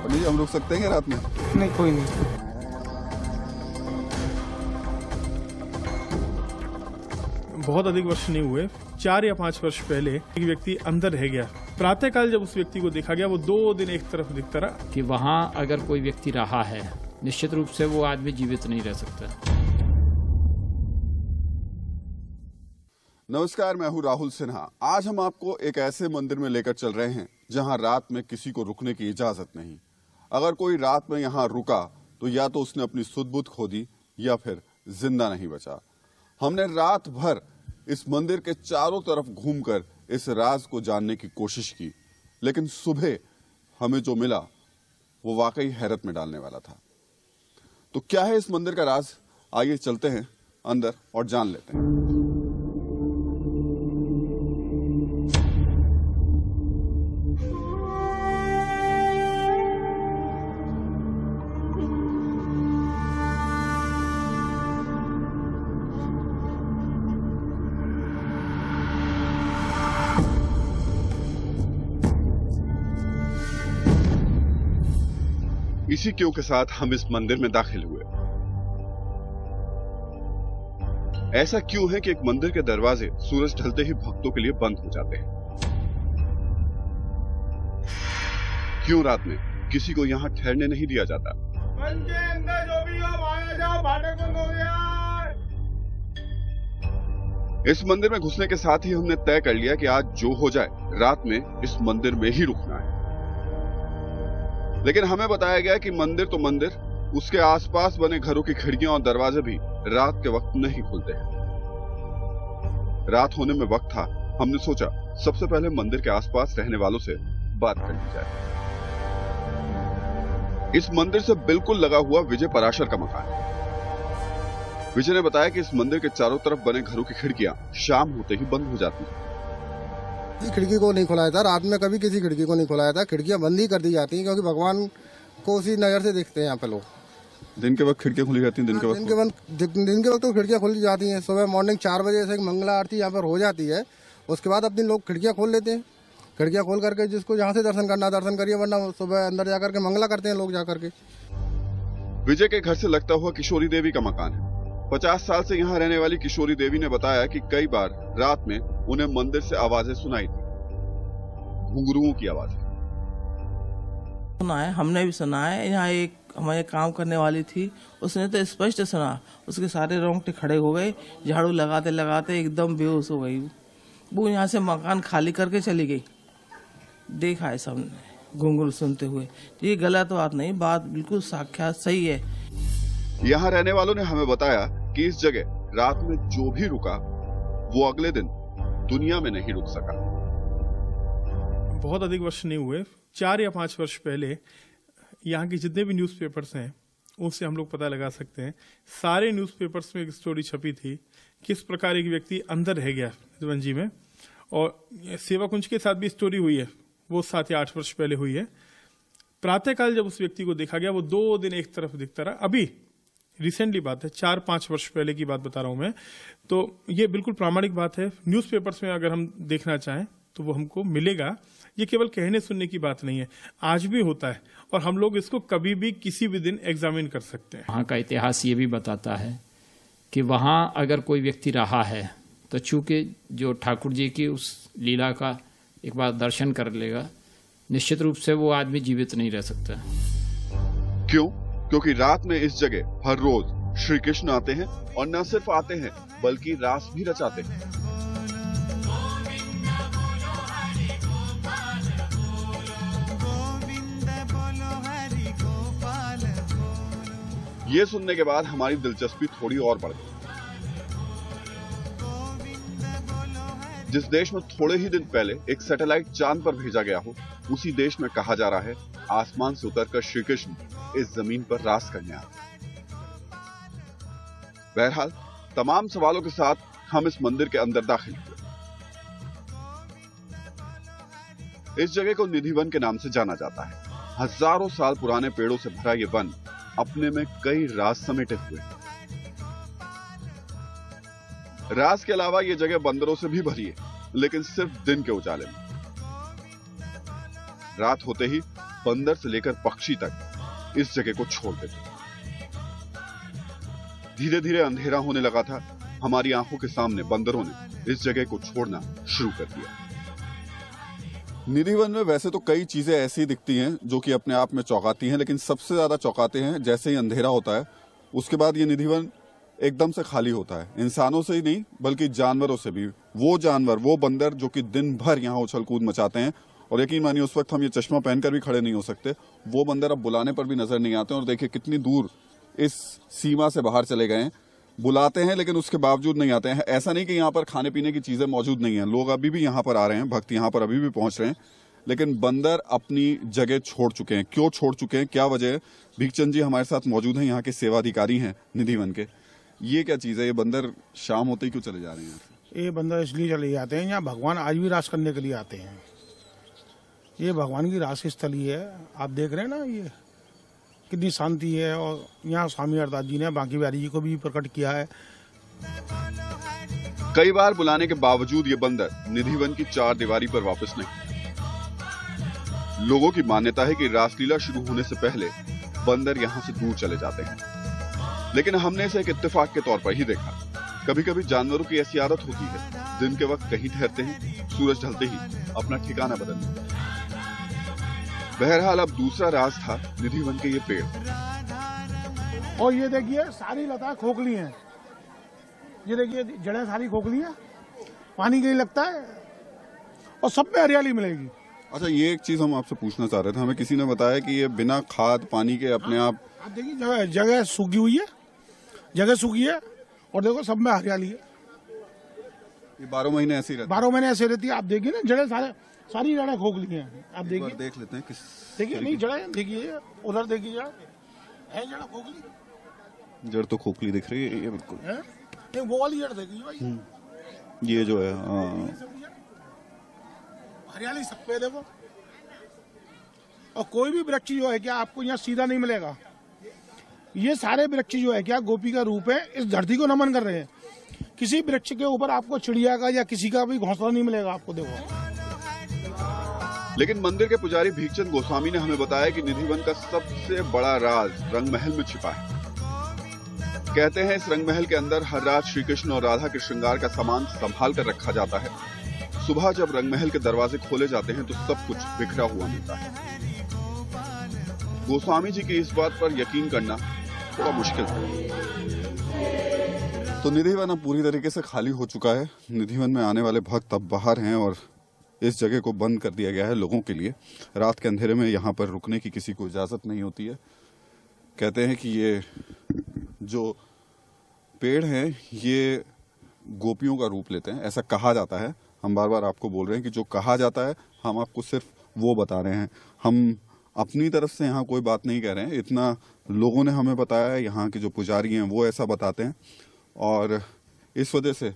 पंडित जी हम रुक सकते हैं क्या रात में? नहीं, कोई नहीं। बहुत अधिक वर्ष नहीं हुए, 4 या 5 वर्ष पहले एक व्यक्ति अंदर रह गया। प्रातःकाल जब उस व्यक्ति को देखा गया, वो 2 दिन एक तरफ दिखता रहा कि वहाँ अगर कोई व्यक्ति रहा है, निश्चित रूप से वो आदमी जीवित नहीं रह सकता। नमस्कार, मैं हूं राहुल सिन्हा। आज हम आपको एक ऐसे मंदिर में लेकर चल रहे हैं जहां रात में किसी को रुकने की इजाजत नहीं। अगर कोई रात में यहां रुका तो या तो उसने अपनी सुध-बुध खो दी या फिर जिंदा नहीं बचा। हमने रात भर इस मंदिर के चारों तरफ घूमकर इस राज को जानने की कोशिश की, लेकिन सुबह हमें जो मिला वो वाकई हैरत में डालने वाला था। तो क्या है इस मंदिर का राज? आइए चलते हैं अंदर और जान लेते हैं। इसी क्यों के साथ हम इस मंदिर में दाखिल हुए। ऐसा क्यों है कि एक मंदिर के दरवाजे सूरज ढलते ही भक्तों के लिए बंद हो जाते हैं? क्यों रात में किसी को यहां ठहरने नहीं दिया जाता? अंदर जो भी हो बाहर जाओ, फाटक बंद हो गया। इस मंदिर में घुसने के साथ ही हमने तय कर लिया कि आज जो हो जाए, रात में इस मंदिर में ही रुकना है। लेकिन हमें बताया गया कि मंदिर तो मंदिर, उसके आसपास बने घरों की खिड़कियां और दरवाजे भी रात के वक्त नहीं खुलते हैं। रात होने में वक्त था, हमने सोचा सबसे पहले मंदिर के आसपास रहने वालों से बात कर ली जाए। इस मंदिर से बिल्कुल लगा हुआ विजय पराशर का मकान है। विजय ने बताया कि इस मंदिर के चारों तरफ बने घरों की खिड़कियां शाम होते ही बंद हो जाती हैं। खिड़की को नहीं खुलाया था, रात में कभी किसी खिड़की को नहीं खुलाया था। खिड़कियां बंद ही कर दी जाती हैं क्योंकि भगवान को उसी नजर से देखते हैं यहाँ पे लोग। दिन के वक्त खिड़कियां खुली जाती हैं? दिन के वक्त तो खिड़कियां खुली जाती हैं। सुबह मॉर्निंग 4 बजे से मंगला आरती यहाँ पर हो जाती है, उसके बाद अपने लोग खिड़कियां खोल लेते हैं। खिड़कियां खोल करके जिसको जहाँ से दर्शन करना दर्शन करिए, वरना सुबह अंदर जाकर के मंगला करते हैं लोग जाकर के। विजय के घर से लगता हुआ किशोरी देवी का मकान है। 50 साल से यहाँ रहने वाली किशोरी देवी ने बताया कि कई बार रात में उन्हें मंदिर से आवाजें सुनाई थी, घुंघरुओं की आवाजें। सुना है, हमने भी सुना है। यहाँ एक हमारे काम करने वाली थी, उसने तो स्पष्ट सुना, उसके सारे रोंगटे खड़े हो गए। झाड़ू लगाते लगाते एकदम बेहोश हो गई। वो यहाँ से मकान खाली करके चली गई। देखा है सबने घुंघरू सुनते हुए। ये गलत बात नहीं, बात बिल्कुल साक्षात सही है। यहाँ रहने वालों ने हमें बताया कि इस जगह रात में जो भी रुका वो अगले दिन दुनिया में नहीं रुक सका। बहुत अधिक वर्ष नहीं हुए, 4 या 5 वर्ष पहले यहाँ के जितने भी न्यूज़पेपर्स हैं उनसे हम लोग पता लगा सकते हैं। सारे न्यूज़पेपर्स में एक स्टोरी छपी थी, किस प्रकार एक व्यक्ति अंदर रह गया रिद्धवन में। और सेवा कुंज के साथ भी स्टोरी हुई है, वो 7 या 8 वर्ष पहले हुई है। प्रातःकाल जब उस व्यक्ति को देखा गया, वो 2 दिन एक तरफ दिखता रहा। अभी रिसेंटली बात है, 4-5 वर्ष पहले की बात बता रहा हूं मैं। तो ये बिल्कुल प्रामाणिक बात है। न्यूज़पेपर्स में अगर हम देखना चाहें तो वो हमको मिलेगा। ये केवल कहने सुनने की बात नहीं है, आज भी होता है और हम लोग इसको कभी भी किसी भी दिन एग्जामिन कर सकते हैं। वहाँ का इतिहास ये भी बताता है कि वहाँ अगर कोई व्यक्ति रहा है तो चूंकि जो ठाकुर जी की उस लीला का एक बार दर्शन कर लेगा, निश्चित रूप से वो आदमी जीवित नहीं रह सकता। क्यों? क्योंकि रात में इस जगह हर रोज श्री कृष्ण आते हैं और न सिर्फ आते हैं बल्कि रास भी रचाते हैं। ये सुनने के बाद हमारी दिलचस्पी थोड़ी और बढ़ गई। जिस देश में थोड़े ही दिन पहले एक सैटेलाइट चांद पर भेजा गया हो, उसी देश में कहा जा रहा है आसमान से उतरकर श्री कृष्ण इस जमीन पर रास करने आते। बहरहाल तमाम सवालों के साथ हम इस मंदिर के अंदर दाखिल हुए। इस जगह को निधि वन के नाम से जाना जाता है। हजारों साल पुराने पेड़ों से भरा ये वन अपने में कई राज समेटे हुए हैं। राज के अलावा ये जगह बंदरों से भी भरी है, लेकिन सिर्फ दिन के उजाले में। रात होते ही बंदर से लेकर पक्षी तक इस जगह को छोड़ देते। धीरे धीरे अंधेरा होने लगा था। हमारी आंखों के सामने बंदरों ने इस जगह को छोड़ना शुरू कर दिया। निधिवन में वैसे तो कई चीजें ऐसी दिखती हैं जो कि अपने आप में चौंकाती हैं, लेकिन सबसे ज्यादा चौंकाते हैं जैसे ही अंधेरा होता है उसके बाद ये निधिवन एकदम से खाली होता है। इंसानों से ही नहीं बल्कि जानवरों से भी। वो जानवर, वो बंदर जो कि दिन भर यहाँ उछल कूद मचाते हैं, और यकीन मानिए उस वक्त हम ये चश्मा पहनकर भी खड़े नहीं हो सकते, वो बंदर अब बुलाने पर भी नजर नहीं आते। और देखिए कितनी दूर इस सीमा से बाहर चले गए हैं। बुलाते हैं लेकिन उसके बावजूद नहीं आते हैं। ऐसा नहीं कि यहाँ पर खाने पीने की चीजें मौजूद नहीं है, लोग अभी भी यहाँ पर आ रहे हैं, भक्त यहाँ पर अभी भी पहुंच रहे हैं, लेकिन बंदर अपनी जगह छोड़ चुके हैं। क्यों छोड़ चुके हैं, क्या वजह है? भीखचंद जी हमारे साथ मौजूद हैं, यहाँ के सेवाधिकारी हैं निधिवन के। ये क्या चीज है, ये बंदर शाम होते ही क्यों चले जा रहे हैं यहाँ से? ये बंदर इसलिए चले जाते हैं, यहाँ भगवान आज भी रास करने के लिए आते हैं। ये भगवान की रास स्थली है। आप देख रहे हैं ना ये कितनी शांति है। और यहाँ स्वामी हरदास जी ने बांकी बिहारी जी को भी प्रकट किया है। कई बार बुलाने के बावजूद ये बंदर निधिवन की चार दीवारी पर वापस नहीं। लोगों की मान्यता है कि रासलीला शुरू होने से पहले बंदर यहाँ से दूर चले जाते हैं, लेकिन हमने इसे एक इत्तेफाक के तौर पर ही देखा। कभी कभी जानवरों की ऐसी आदत होती है, दिन के वक्त कहीं ठहरते हैं, सूरज ढलते ही अपना ठिकाना बदल देते हैं। बहरहाल अब दूसरा राज था निधिवन के ये पेड़। और ये देखिए सारी लता खोखली हैं। ये देखिए जड़ें सारी खोखली हैं, पानी के लिए लगता है और सब में हरियाली मिलेगी। अच्छा, ये एक चीज हम आपसे पूछना चाह रहे थे। हमें किसी ने बताया कि ये बिना खाद पानी के अपने आप देखिए जगह सूखी हुई है, जगह सूखी है और देखो सब में हरियाली है। ये 12 महीने ऐसे ही रहता 12 महीने ऐसे रहती है। आप देखिए ना जड़ें सारी जड़ें खोखली हैं। आप है? देखिए, देख लेते हैं किस देखिए नहीं जड़ें देखिए, उधर देखिए है जड़ खोखली, जड़ तो खोखली दिख रही है ये बिल्कुल। है नहीं वो वाली जड़ देखिए भाई, ये जो है हाँ। हरियाली सब पे देखो। और कोई भी वृक्ष जो है क्या आपको यहाँ सीधा नहीं मिलेगा। ये सारे वृक्ष जो है क्या गोपी का रूप है, इस धरती को नमन कर रहे हैं। किसी वृक्ष के ऊपर आपको चिड़िया का या किसी का भी घोंसला नहीं मिलेगा आपको। देखो, लेकिन मंदिर के पुजारी भीखचंद गोस्वामी ने हमें बताया कि निधिवन का सबसे बड़ा राज रंग महल में छिपा है। कहते हैं इस रंग महल के अंदर हर रात श्री कृष्ण और राधा के श्रृंगार का सामान संभाल कर रखा जाता है। सुबह जब रंग महल के दरवाजे खोले जाते हैं तो सब कुछ बिखरा हुआ मिलता है। गोस्वामी जी की इस बात पर यकीन करना थोड़ा मुश्किल था। तो निधिवन अब पूरी तरीके से खाली हो चुका है। निधिवन में आने वाले भक्त अब बाहर हैं और इस जगह को बंद कर दिया गया है लोगों के लिए। रात के अंधेरे में यहाँ पर रुकने की किसी को इजाजत नहीं होती है। कहते हैं कि ये जो पेड़ हैं ये गोपियों का रूप लेते हैं, ऐसा कहा जाता है। हम बार बार आपको बोल रहे हैं कि जो कहा जाता है हम आपको सिर्फ वो बता रहे हैं। हम अपनी तरफ से यहाँ कोई बात नहीं कह रहे हैं। इतना लोगों ने हमें बताया है, यहाँ के जो पुजारी हैं वो ऐसा बताते हैं। और इस वजह से,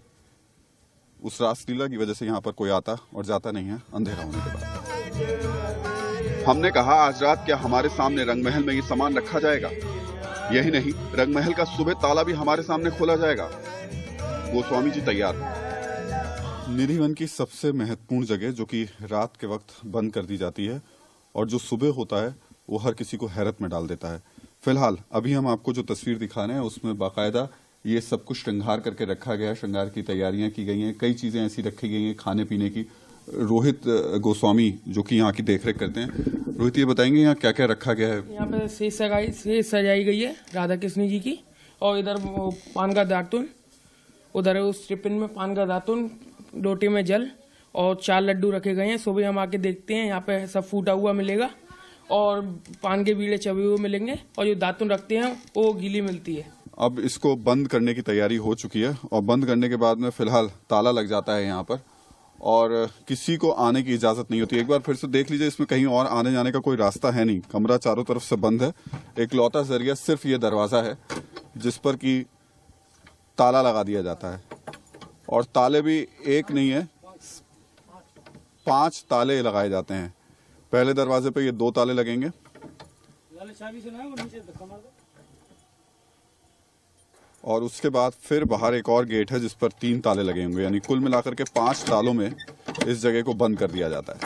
उस रासलीला की वजह से यहाँ पर कोई आता और जाता नहीं है अंधेरा होने के बाद। हमने कहा आज रात क्या हमारे सामने रंगमहल में ये सामान रखा जाएगा? यही नहीं, रंगमहल का सुबह ताला भी हमारे सामने खोला जाएगा। गोस्वामी जी तैयार हैं। निधिवन की सबसे महत्वपूर्ण जगह जो कि रात के वक्त बंद कर दी जाती है और जो सुबह होता है वो हर किसी को हैरत में डाल देता है। फिलहाल अभी हम आपको जो तस्वीर दिखा रहे हैं उसमें बाकायदा ये सब कुछ श्रृंगार करके रखा गया है, श्रृंगार की तैयारियां की गई हैं, कई चीजें ऐसी रखी गई हैं खाने पीने की। रोहित गोस्वामी जो कि यहाँ की देखरेख करते हैं, रोहित ये बताएंगे यहाँ क्या क्या रखा गया है? यहाँ पे सेज सजाई गई है राधा कृष्ण जी की, और इधर वो पान का दातुन, उधर उस टिफिन में पान का दातुन, लोटे में जल और 4 लड्डू रखे गए हैं। सुबह हम आके देखते हैं यहाँ पे सब फूटा हुआ मिलेगा और पान के बीड़े चबे हुए मिलेंगे और जो दातुन रखते हैं वो गीली मिलती है। अब इसको बंद करने की तैयारी हो चुकी है और बंद करने के बाद में फिलहाल ताला लग जाता है यहाँ पर और किसी को आने की इजाजत नहीं होती। एक बार फिर से देख लीजिए, इसमें कहीं और आने जाने का कोई रास्ता है नहीं। कमरा चारों तरफ से बंद है। एक लौता जरिया सिर्फ ये दरवाजा है जिस पर कि ताला लगा दिया जाता है और ताले भी एक नहीं है, 5 ताले लगाए जाते हैं। पहले दरवाजे पे ये 2 ताले लगेंगे और उसके बाद फिर बाहर एक और गेट है जिस पर 3 ताले लगे होंगे, यानी कुल मिलाकर के 5 तालों में इस जगह को बंद कर दिया जाता है।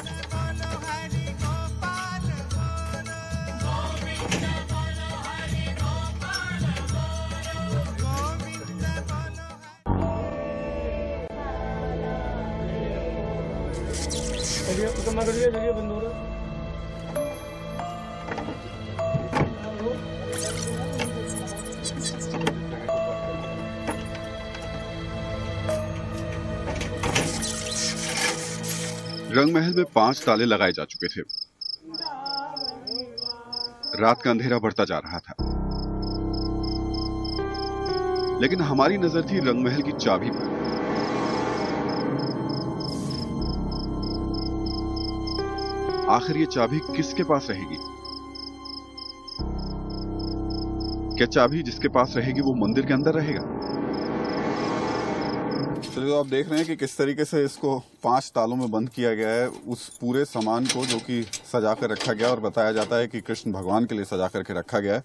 रंग महल में 5 ताले लगाए जा चुके थे। रात का अंधेरा बढ़ता जा रहा था, लेकिन हमारी नजर थी रंग महल की चाबी पर। आखिर ये चाबी किसके पास रहेगी? क्या चाबी जिसके पास रहेगी वो मंदिर के अंदर रहेगा? चलिए, तो आप देख रहे हैं कि किस तरीके से इसको 5 तालों में बंद किया गया है, उस पूरे सामान को जो कि सजा कर रखा गया और बताया जाता है कि कृष्ण भगवान के लिए सजा करके रखा गया है।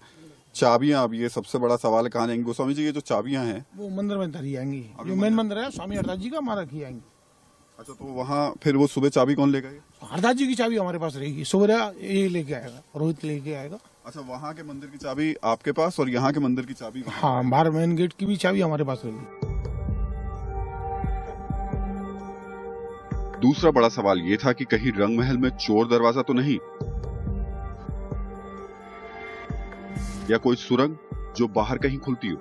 चाबियां, अब ये सबसे बड़ा सवाल है, कहाँ जाएंगी गोस्वामी जी? ये जो चाबियां हैं वो मंदिर में धरी जाएंगी, जो मेन मंदिर है स्वामी हरदास जी का, वहाँ रखी जाएंगी। अच्छा, तो वहाँ फिर वो सुबह चाबी कौन लेगा? हरदास जी की चाबी हमारे पास रहेगी, सुबह ये लेके आएगा, रोहित लेके आएगा। अच्छा, वहाँ के मंदिर की चाबी आपके पास और यहाँ के मंदिर की चाबी? हाँ, बाहर मेन गेट की भी चाबी हमारे पास रहेगी। दूसरा बड़ा सवाल ये था कि कहीं रंग महल में चोर दरवाजा तो नहीं, या कोई सुरंग जो बाहर कहीं खुलती हो।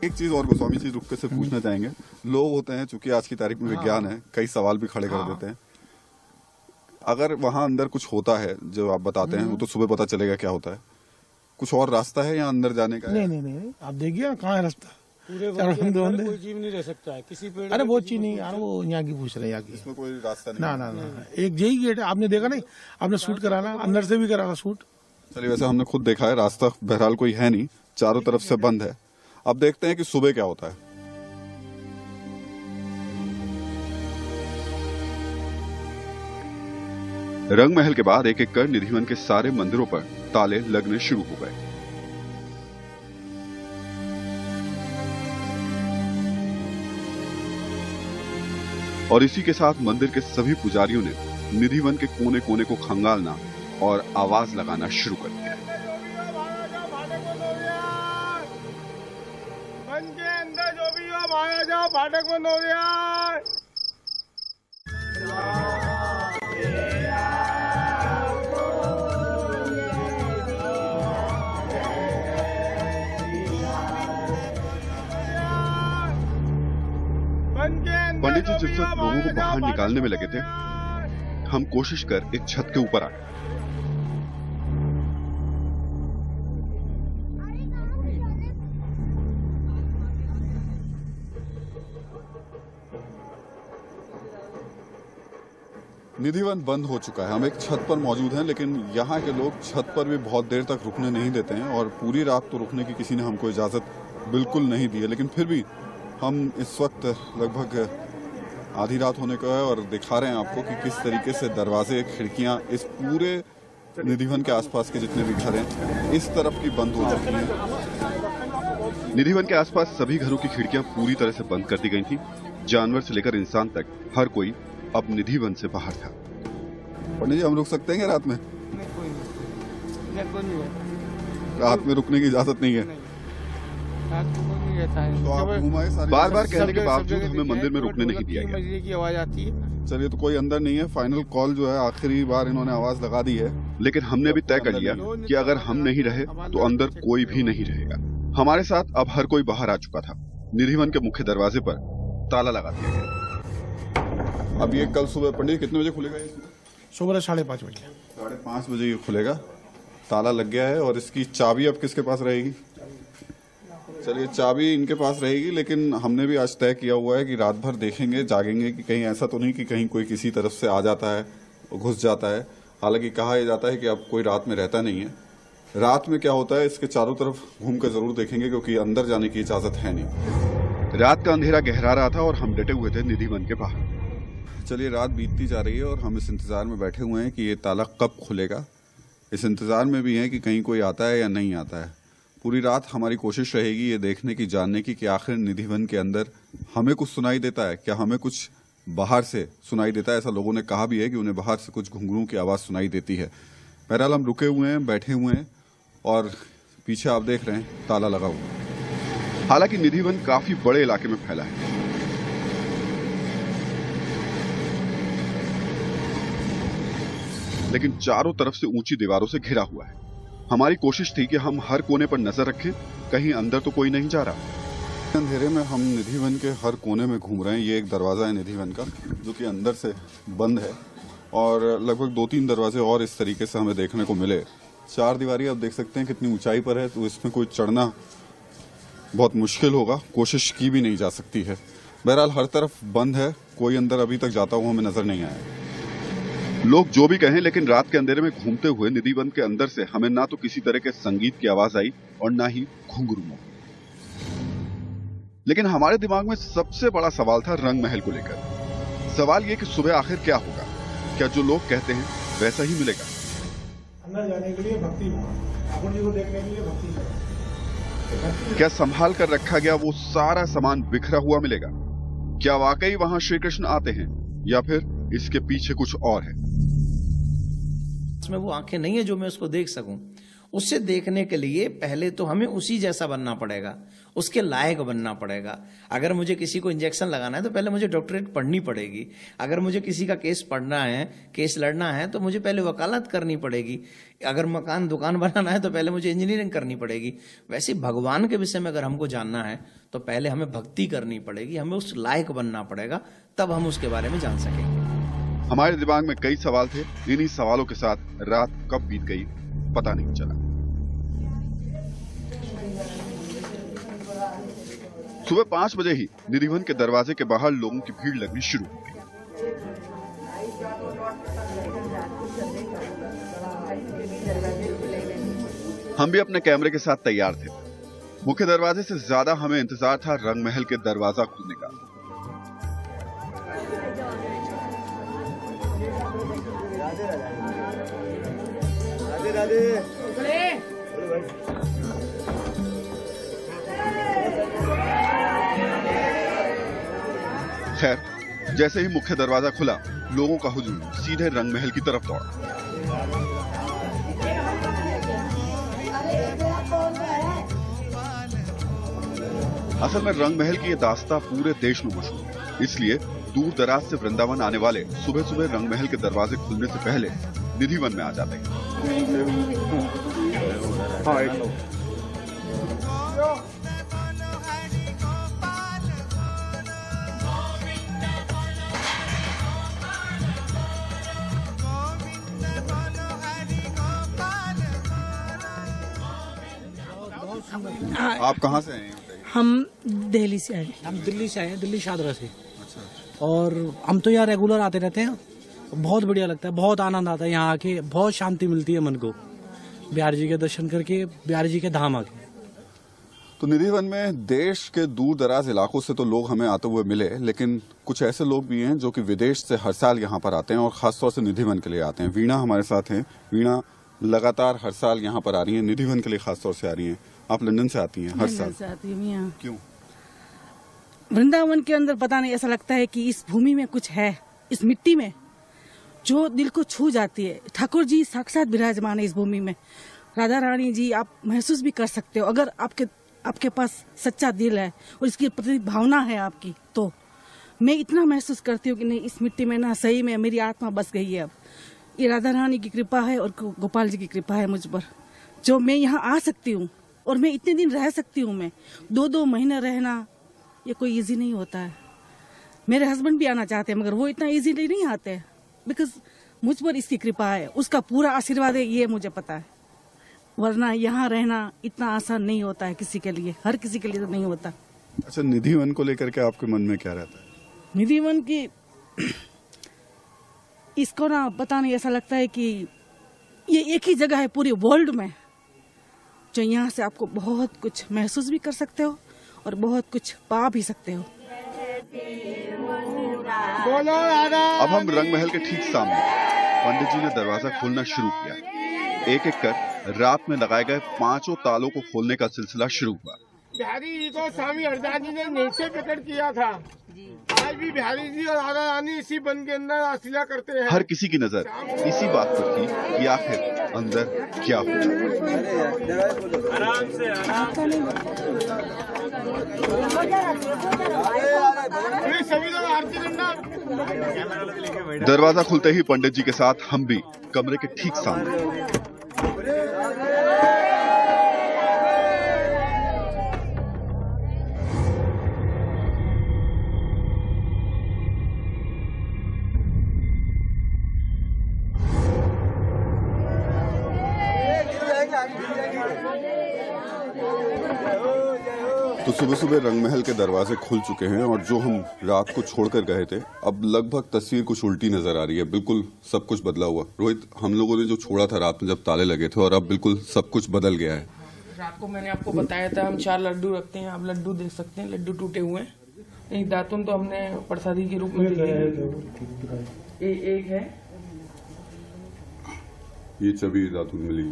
एक चीज और गोस्वामी जी रुक के से पूछना चाहेंगे। लोग होते हैं, चूंकि आज की तारीख में विज्ञान है, कई सवाल भी खड़े कर देते हैं। अगर वहां अंदर कुछ होता है जो आप बताते हैं, वो तो सुबह पता चलेगा क्या होता है। कुछ और रास्ता है यहाँ अंदर जाने का? नहीं, आप देखिए कहाँ है रास्ता। पूरे कोई जीव नहीं रह सकता है किसी पेड़। अरे वो चीज नहीं यार, वो यहाँ की पूछ रहे हैं, यहाँ की। इसमें कोई रास्ता नहीं? ना, एक यही गेट है, आपने देखा नहीं? आपने शूट कराना, अंदर से भी कराना शूट। चलिए, वैसे हमने खुद देखा है, रास्ता बहरहाल कोई है नहीं, चारों तरफ से बंद है। अब देखते हैं कि सुबह क्या होता है। रंग महल के बाद एक एक कर निधिवन के सारे मंदिरों पर ताले लगने शुरू हो गए। और इसी के साथ मंदिर के सभी पुजारियों ने निधिवन के कोने कोने को खंगालना और आवाज लगाना शुरू कर दिया। अंदर जो भी हो बाहर जाओ, फाटक बंद हो गया। पंडित जी जिस वक्त लोगों को बाहर निकालने में लगे थे, हम कोशिश कर एक छत के ऊपर आ गए। निधिवन बंद हो चुका है। हम एक छत पर मौजूद हैं, लेकिन यहाँ के लोग छत पर भी बहुत देर तक रुकने नहीं देते हैं और पूरी रात तो रुकने की किसी ने हमको इजाजत बिल्कुल नहीं दी है। लेकिन फिर भी हम इस वक्त लगभग आधी रात होने को है और दिखा रहे हैं आपको कि किस तरीके से दरवाजे, खिड़कियां इस पूरे निधिवन के आसपास के जितने भी घर हैं इस तरफ की बंद हो चुकी हैं। निधिवन के आसपास सभी घरों की खिड़कियां पूरी तरह से बंद कर दी गई थी। जानवर से लेकर इंसान तक हर कोई अब निधिवन से बाहर था। पंडित जी, हम रुक सकते हैं रात में? रात में रुकने की इजाजत नहीं है। तो आप घुमाए सारे, बार बार कहने के बावजूद हमें मंदिर में रुकने नहीं दिया गया। मजरे की आवाज आती है। चलिए, तो कोई अंदर नहीं है। फाइनल कॉल जो है, आखिरी बार इन्होंने आवाज लगा दी है, लेकिन हमने भी तय कर लिया कि अगर हम नहीं रहे तो अंदर कोई भी नहीं रहेगा। हमारे साथ अब हर कोई बाहर आ चुका था। निधिवन के मुख्य दरवाजे पर ताला लगा दिया गया। अब ये कल सुबह पंडित कितने बजे खुलेगा? सुबह 5:30 बजे। 5:30 बजे ये खुलेगा। ताला लग गया है और इसकी चाबी अब किसके पास रहेगी? चलिए, चाबी इनके पास रहेगी, लेकिन हमने भी आज तय किया हुआ है कि रात भर देखेंगे, जागेंगे कि कहीं ऐसा तो नहीं कि कहीं कोई किसी तरफ से आ जाता है, घुस जाता है। हालांकि कहा यह जाता है कि अब कोई रात में रहता नहीं है। रात में क्या होता है इसके चारों तरफ घूम कर जरूर देखेंगे, क्योंकि अंदर जाने की इजाजत है नहीं। रात का अंधेरा गहरा रहा था और हम डटे हुए थे निधिवन के बाहर। चलिए, रात बीतती जा रही है और हम इस इंतजार में बैठे हुए हैं कि ये ताला कब खुलेगा। इस इंतजार में भी है कि कहीं कोई आता है या नहीं आता है। पूरी रात हमारी कोशिश रहेगी ये देखने की, जानने की कि आखिर निधिवन के अंदर हमें कुछ सुनाई देता है क्या, हमें कुछ बाहर से सुनाई देता है। ऐसा लोगों ने कहा भी है कि उन्हें बाहर से कुछ घुंघरूओं की आवाज सुनाई देती है। बहरहाल हम रुके हुए हैं, बैठे हुए हैं और पीछे आप देख रहे हैं ताला लगा हुआ। हालांकि निधिवन काफी बड़े इलाके में फैला है। लेकिन चारों तरफ से ऊंची दीवारों से घिरा हुआ है। हमारी कोशिश थी कि हम हर कोने पर नजर रखें, कहीं अंदर तो कोई नहीं जा रहा। अंधेरे में हम निधिवन के हर कोने में घूम रहे हैं। ये एक दरवाजा है निधिवन का, जो कि अंदर से बंद है, और लगभग 2-3 दरवाजे और इस तरीके से हमें देखने को मिले। 4 दीवारी आप देख सकते हैं कितनी ऊंचाई पर है, तो इसमें कोई चढ़ना बहुत मुश्किल होगा, कोशिश की भी नहीं जा सकती है। बहरहाल हर तरफ बंद है, कोई अंदर अभी तक जाता हुआ हमें नजर नहीं आया। लोग जो भी कहें, लेकिन रात के अंधेरे में घूमते हुए निधिवन के अंदर से हमें ना तो किसी तरह के संगीत की आवाज आई और ना ही घुंघरूओं। लेकिन हमारे दिमाग में सबसे बड़ा सवाल था रंग महल को लेकर। सवाल ये कि सुबह आखिर क्या होगा? क्या जो लोग कहते हैं वैसा ही मिलेगा? अंदर जाने के लिए भक्ति भाव, ठाकुर जी को देखने के लिए भक्ति भाव। क्या संभाल कर रखा गया वो सारा सामान बिखरा हुआ मिलेगा? क्या वाकई वहां श्री कृष्ण आते हैं, या फिर इसके पीछे कुछ और है? इसमें वो आंखें नहीं है जो मैं उसको देख सकूं। उससे देखने के लिए पहले तो हमें उसी जैसा बनना पड़ेगा, उसके लायक बनना पड़ेगा। अगर मुझे किसी को इंजेक्शन लगाना है तो पहले मुझे डॉक्टरेट पढ़नी पड़ेगी। अगर मुझे किसी का केस पढ़ना है, केस लड़ना है, तो मुझे पहले वकालत करनी पड़ेगी। अगर मकान दुकान बनाना है तो पहले मुझे इंजीनियरिंग करनी पड़ेगी। वैसे भगवान के विषय में अगर हमको जानना है तो पहले हमें भक्ति करनी पड़ेगी, हमें उस लायक बनना पड़ेगा, तब हम उसके बारे में जान सकेंगे। हमारे दिमाग में कई सवाल थे। इन्हीं सवालों के साथ रात कब बीत गई पता नहीं चला। सुबह 5 बजे ही निधिवन के दरवाजे के बाहर लोगों की भीड़ लगनी शुरू हो गई। हम भी अपने कैमरे के साथ तैयार थे। मुख्य दरवाजे से ज्यादा हमें इंतजार था रंग महल के दरवाजा खुलने का। खैर, जैसे ही मुख्य दरवाजा खुला, लोगों का हुजूम सीधे रंग महल की तरफ दौड़ा। असल में रंग महल की ये दास्तां पूरे देश में मशहूर है, इसलिए दूर दराज से वृंदावन आने वाले सुबह सुबह रंग महल के दरवाजे खुलने से पहले निधिवन में आ जाते हैं। आप कहाँ से आए हैं? हम दिल्ली से आए। हम दिल्ली से आए हैं, दिल्ली शादरा से। अच्छा। और हम तो यहाँ रेगुलर आते रहते हैं, बहुत बढ़िया लगता है, बहुत आनंद आता है यहाँ आके, बहुत शांति मिलती है मन को, बिहार जी के दर्शन करके, बिहार जी के धाम आके। तो निधिवन में देश के दूर दराज इलाकों से तो लोग हमें आते हुए मिले, लेकिन कुछ ऐसे लोग भी हैं जो कि विदेश से हर साल यहाँ पर आते हैं और खासतौर से निधिवन के लिए आते हैं। वीणा हमारे साथ हैं। वीणा लगातार हर साल यहाँ पर आ रही है, निधिवन के लिए खासतौर से आ रही हैं। आप लंदन से आती हैं हर साल? आती हूँ यहाँ। क्यों? वृंदावन के अंदर पता नहीं, ऐसा लगता है कि इस भूमि में कुछ है, इस मिट्टी में, जो दिल को छू जाती है। ठाकुर जी साक्षात विराजमान है इस भूमि में। राधा रानी जी आप महसूस भी कर सकते हो, अगर आपके पास सच्चा दिल है और इसकी प्रति भावना है आपकी, तो मैं इतना महसूस करती हूँ कि नहीं, इस मिट्टी में ना सही में मेरी आत्मा बस गई है। अब ये राधा रानी की कृपा है और गोपाल जी की कृपा है मुझ पर, जो मैं यहाँ आ सकती हूँ और मैं इतने दिन रह सकती हूँ। मैं 2-2 महीने रहना ये कोई इजी नहीं होता है। मेरे हस्बैंड भी आना चाहते हैं, मगर वो इतना इजीली नहीं आते, बिकॉज मुझ पर इसकी कृपा है, उसका पूरा आशीर्वाद है, ये मुझे पता है। वरना यहाँ रहना इतना आसान नहीं होता है किसी के लिए, हर किसी के लिए तो नहीं होता। अच्छा, निधिवन को लेकर के आपके मन में क्या रहता है? निधिवन की इसको ना पता नहीं, ऐसा लगता है कि ये एक ही जगह है पूरे वर्ल्ड में, जो यहाँ से आपको बहुत कुछ महसूस भी कर सकते हो और बहुत कुछ पा भी सकते हो। अब हम रंग महल के ठीक सामने, पंडित जी ने दरवाजा खोलना शुरू किया। एक एक कर रात में लगाए गए 5 तालों को खोलने का सिलसिला शुरू हुआ। बिहारी जी को स्वामी हरदास जी ने नीचे प्रकट किया था। आज भी बिहारी जी और राधा रानी इसी वन के अंदर रासलीला करते हैं। हर किसी की नजर इसी बात पर थी कि आखिर अंदर क्या हो रहा है। सभी लोग आरती करना। दरवाजा खुलते ही पंडित जी के साथ हम भी कमरे के ठीक सामने। तो सुबह सुबह रंगमहल के दरवाजे खुल चुके हैं और जो हम रात को छोड़कर गए थे अब लगभग तस्वीर कुछ उल्टी नजर आ रही है। बिल्कुल सब कुछ बदला हुआ। रोहित, हम लोगों ने जो छोड़ा था रात में जब ताले लगे थे और अब बिल्कुल सब कुछ बदल गया है। रात को मैंने आपको बताया था हम 4 लड्डू रखते हैं। आप लड्डू देख सकते हैं, लड्डू टूटे हुए हैं। एक दातुन तो हमने प्रसादी के रूप में एक है, ये छवि दातुन मिली,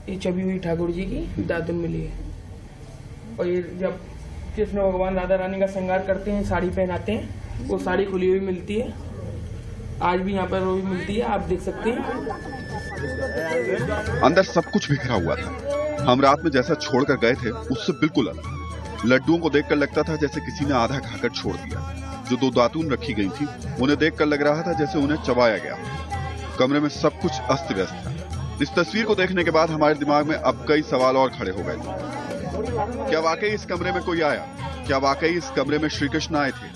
ये छवि हुई ठाकुर जी की दातुन मिली है। और ये जब कृष्ण भगवान राधा रानी का श्रृंगार करते हैं, साड़ी पहनाते हैं, वो साड़ी खुली हुई मिलती है। आज भी यहाँ पर वो भी मिलती है, आप देख सकते हैं। अंदर सब कुछ बिखरा हुआ था। हम रात में जैसा छोड़कर गए थे उससे बिल्कुल अलग। लड्डुओं को देखकर लगता था जैसे किसी ने आधा खाकर छोड़ दिया। जो 2 दातून रखी गई थी उन्हें देखकर लग रहा था जैसे उन्हें चबाया गया। कमरे में सब कुछ अस्त व्यस्त था। इस तस्वीर को देखने के बाद हमारे दिमाग में अब कई सवाल और खड़े हो गए थे। क्या वाकई इस कमरे में कोई आया? क्या वाकई इस कमरे में श्री कृष्ण आए थे?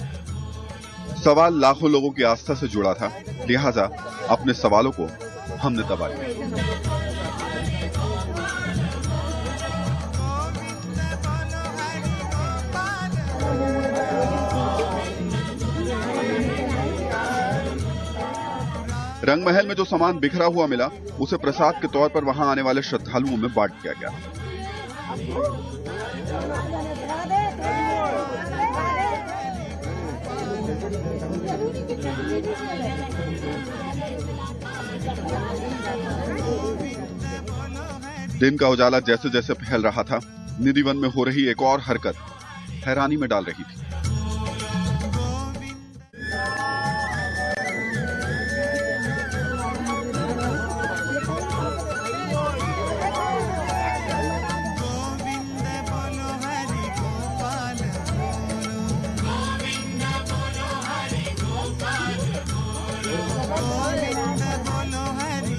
सवाल लाखों लोगों की आस्था से जुड़ा था, लिहाजा अपने सवालों को हमने दबा दिया। रंगमहल में जो सामान बिखरा हुआ मिला उसे प्रसाद के तौर पर वहां आने वाले श्रद्धालुओं में बांट दिया गया। दिन का उजाला जैसे जैसे फैल रहा था, निधिवन में हो रही एक और हरकत हैरानी में डाल रही थी।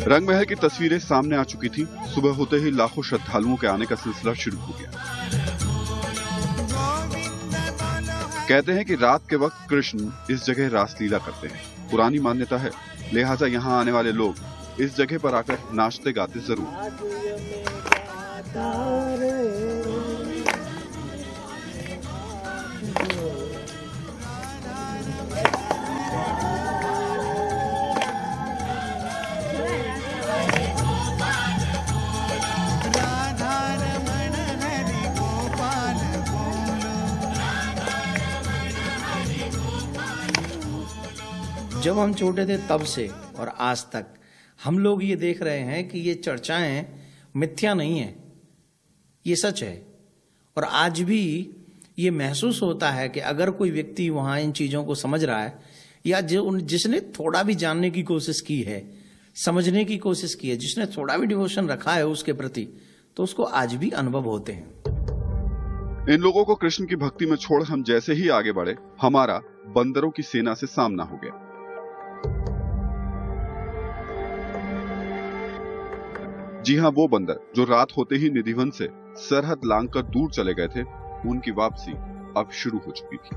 रंगमहल की तस्वीरें सामने आ चुकी थी। सुबह होते ही लाखों श्रद्धालुओं के आने का सिलसिला शुरू हो गया। कहते हैं कि रात के वक्त कृष्ण इस जगह रासलीला करते हैं। पुरानी मान्यता है, लिहाजा यहाँ आने वाले लोग इस जगह पर आकर नाचते गाते जरूर। जब हम छोटे थे तब से और आज तक हम लोग ये देख रहे हैं कि ये चर्चाएं मिथ्या नहीं है, ये सच है। और आज भी ये महसूस होता है कि अगर कोई व्यक्ति वहाँ इन चीज़ों को समझ रहा है या जिसने थोड़ा भी जानने की कोशिश की है, समझने की कोशिश की है, जिसने थोड़ा भी डिवोशन रखा है उसके प्रति, तो उसको आज भी अनुभव होते हैं। इन लोगों को कृष्ण की भक्ति में छोड़ हम जैसे ही आगे बढ़े, हमारा बंदरों की सेना से सामना हो गया। जी हाँ, वो बंदर जो रात होते ही निधिवन से सरहद लांघकर दूर चले गए थे, उनकी वापसी अब शुरू हो चुकी थी।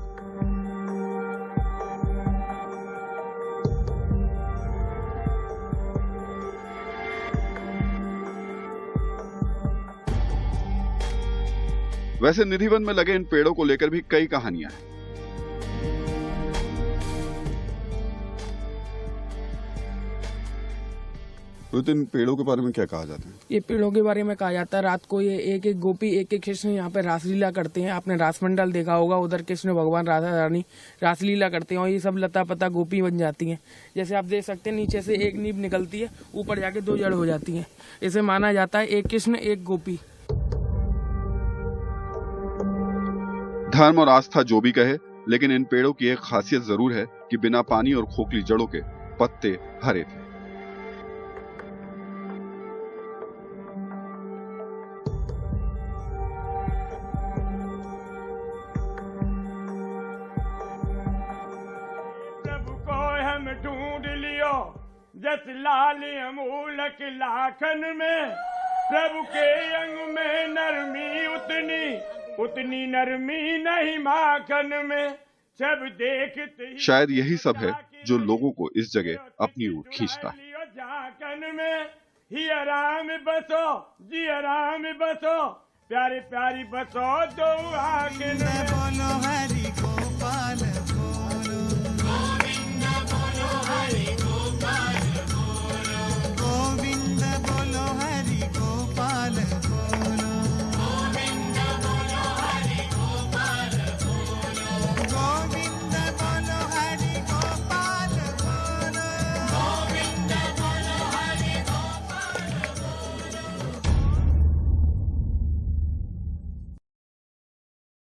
वैसे निधिवन में लगे इन पेड़ों को लेकर भी कई कहानियां हैं। तो इन पेड़ों के बारे में क्या कहा जाता है? ये पेड़ों के बारे में कहा जाता है, रात को ये एक एक गोपी एक एक कृष्ण यहाँ पे रासलीला करते हैं। आपने रासमंडल देखा होगा, उधर कृष्ण भगवान राधा रानी रासलीला करते हैं और ये सब लता पता गोपी बन जाती हैं। जैसे आप देख सकते हैं नीचे से एक नींब निकलती है, ऊपर जाके 2 जड़ हो जाती है। इसे माना जाता है एक कृष्ण एक गोपी। धर्म और आस्था जो भी कहे, लेकिन इन पेड़ों की एक खासियत जरूर है कि बिना पानी और खोखली जड़ों के पत्ते हरे थे। प्रभु को हम ढूंढ लियो जस लाल अमूलक लाखन में, प्रभु के अंग में नरमी उतनी नरमी नहीं माखन में, सब देखते ही शायद यही सब है जो लोगों को इस जगह अपनी ओर खींचता है। झाकन में ही आराम बसो जी आराम बसो, प्यारी प्यारी बसो दो आंखें